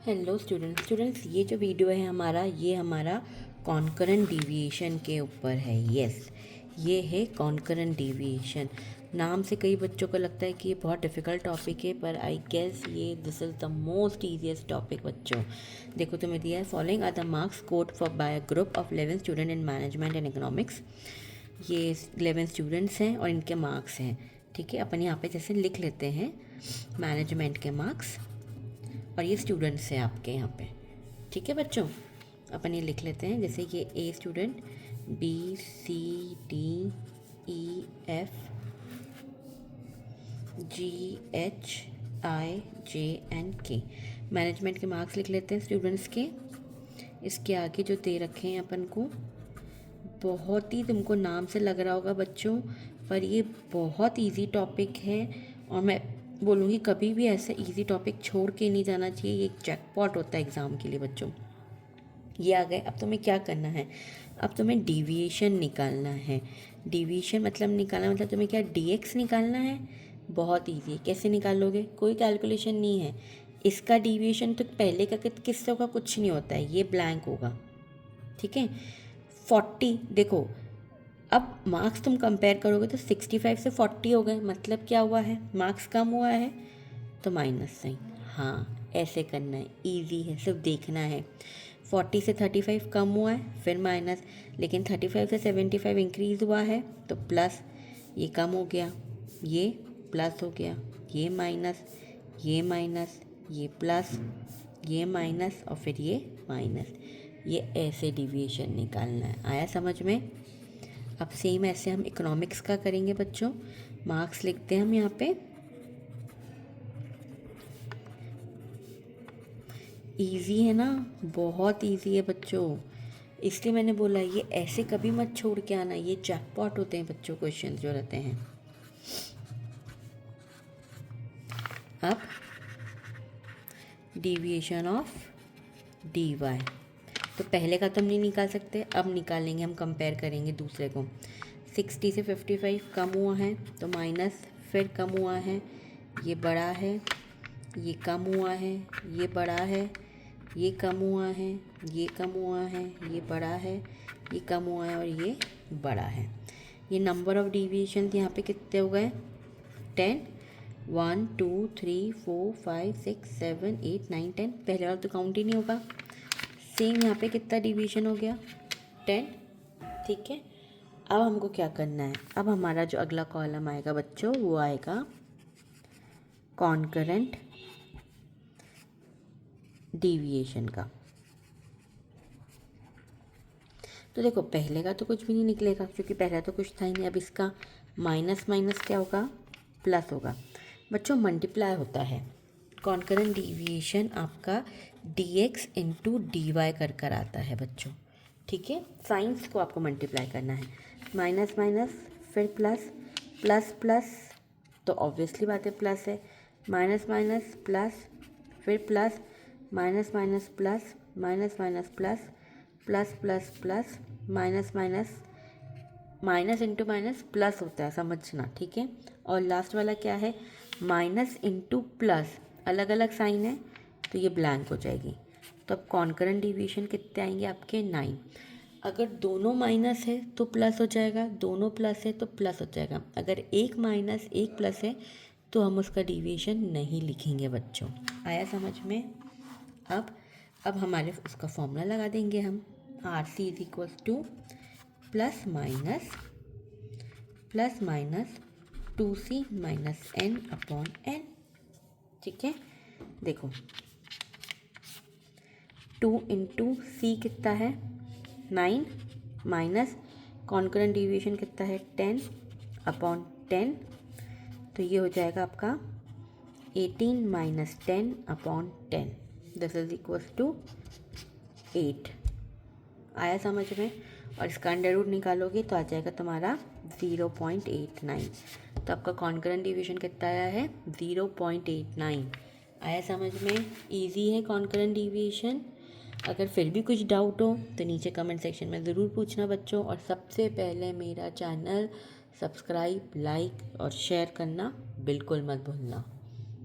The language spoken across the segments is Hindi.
हेलो स्टूडेंट्स, ये जो वीडियो है ये हमारा कॉन्करेंट डिविएशन के ऊपर है। यस, ये है कॉन्करेंट डिविएशन। नाम से कई बच्चों को लगता है कि ये बहुत डिफ़िकल्ट टॉपिक है, पर आई गेस ये this is the most easiest topic. बच्चों देखो, तुम्हें दिया है following are the marks scored for by a group of 11 student in management and economics. ये 11 स्टूडेंट्स हैं और इनके मार्क्स हैं। ठीक है, अपन यहाँ पे जैसे लिख लेते हैं मैनेजमेंट के मार्क्स और ये स्टूडेंट्स हैं आपके यहाँ पे। ठीक है बच्चों, अपन ये लिख लेते हैं जैसे ये A student, B C D E F G H I J and K. Management के मार्क्स लिख लेते हैं स्टूडेंट्स के। इसके आगे जो दे रखे हैं अपन को, बहुत ही तुमको नाम से लग रहा होगा बच्चों, पर ये बहुत इजी टॉपिक है और मैं बोलूँगी कभी भी ऐसे इजी टॉपिक छोड़ के नहीं जाना चाहिए। ये एक जैकपॉट होता है एग्ज़ाम के लिए बच्चों। ये आ गए। अब तुम्हें क्या करना है, अब तुम्हें डिविएशन निकालना है। डिविएशन मतलब निकालना मतलब तुम्हें क्या डीएक्स निकालना है। बहुत इजी है। कैसे निकालोगे, कोई कैलकुलेशन नहीं है। इसका डिविएशन तो पहले का किससे होगा, कुछ नहीं होता है, ये ब्लैंक होगा। ठीक है, 40 देखो, अब मार्क्स तुम कंपेयर करोगे तो 65 से 40 हो गए, मतलब क्या हुआ है, मार्क्स कम हुआ है तो माइनस साइन। हाँ, ऐसे करना है, इजी है, सिर्फ देखना है। 40 से 35 कम हुआ है फिर माइनस, लेकिन 35 से 75 इंक्रीज़ हुआ है तो प्लस, ये कम हो गया, ये प्लस हो गया, ये माइनस, ये माइनस, ये प्लस, ये माइनस और फिर ये माइनस। ये ऐसे डिविएशन निकालना है। आया समझ में। अब सेम ऐसे हम इकोनॉमिक्स का करेंगे बच्चों। मार्क्स लिखते हैं हम यहाँ पे। इजी है ना, बहुत इजी है बच्चों, इसलिए मैंने बोला ये ऐसे कभी मत छोड़ के आना। ये जैकपॉट होते हैं बच्चों क्वेश्चन जो रहते हैं। अब डिविएशन ऑफ डी वाई, तो पहले का तो हम नहीं निकाल सकते, अब निकालेंगे, हम कंपेयर करेंगे दूसरे को। 60 से 55 कम हुआ है तो माइनस, फिर कम हुआ है, ये बड़ा है, ये कम हुआ है, ये बड़ा है, ये कम हुआ है, ये कम हुआ है, ये बड़ा है, ये कम हुआ है और ये बड़ा है। ये नंबर ऑफ़ डिविएशन यहाँ पे कितने हो गए, 10। 1 2 3 4 5 6 7 8 9 10, पहले वाला तो काउंट ही नहीं होगा। सेम यहाँ पे कितना डिवीजन हो गया, 10। ठीक है, अब हमको क्या करना है, अब हमारा जो अगला कॉलम आएगा बच्चों वो आएगा कॉन्करेंट डिविएशन का। तो देखो, पहले का तो कुछ भी नहीं निकलेगा क्योंकि पहले तो कुछ था ही नहीं। अब इसका माइनस माइनस क्या होगा, प्लस होगा। बच्चों मल्टीप्लाई होता है, कॉन्करेंट डिविएशन आपका dx इंटू डी वाई कर आता है बच्चों। ठीक है, साइंस को आपको मल्टीप्लाई करना है, माइनस माइनस फिर प्लस, प्लस प्लस तो ऑब्वियसली बात है प्लस है, माइनस माइनस प्लस, फिर plus, minus minus plus, minus minus plus, plus plus plus, minus minus, minus into minus plus होता है, समझना। ठीक है, और लास्ट वाला क्या है, माइनस इंटू प्लस, अलग अलग साइन है तो ये ब्लैंक हो जाएगी। तो अब कॉन्करेंट डिविएशन कितने आएंगे आपके, 9। अगर दोनों माइनस है तो प्लस हो जाएगा, दोनों प्लस है तो प्लस हो जाएगा। अगर एक माइनस एक प्लस है तो हम उसका डिविएशन नहीं लिखेंगे बच्चों। आया समझ में। अब हमारे उसका फॉर्मूला लगा देंगे हम, R C is equals to plus minus 2c minus n upon n। ठीक है, देखो 2 इंटू सी कितना है, 9, माइनस कॉन्करेंट डिविएशन कितना है, 10 अपॉन 10, तो ये हो जाएगा आपका 18 minus 10 upon 10, this is equals to 8। आया समझ में। और इसका अंडर रूट निकालोगे तो आ जाएगा तुम्हारा 0.89। तो आपका कॉन्करेंट डिविएशन कितना आया है, 0.89। आया समझ में, इजी है कॉन्करेंट डिविएशन। अगर फिर भी कुछ डाउट हो तो नीचे कमेंट सेक्शन में ज़रूर पूछना बच्चों। और सबसे पहले मेरा चैनल सब्सक्राइब, लाइक और शेयर करना बिल्कुल मत भूलना।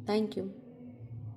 Thank you.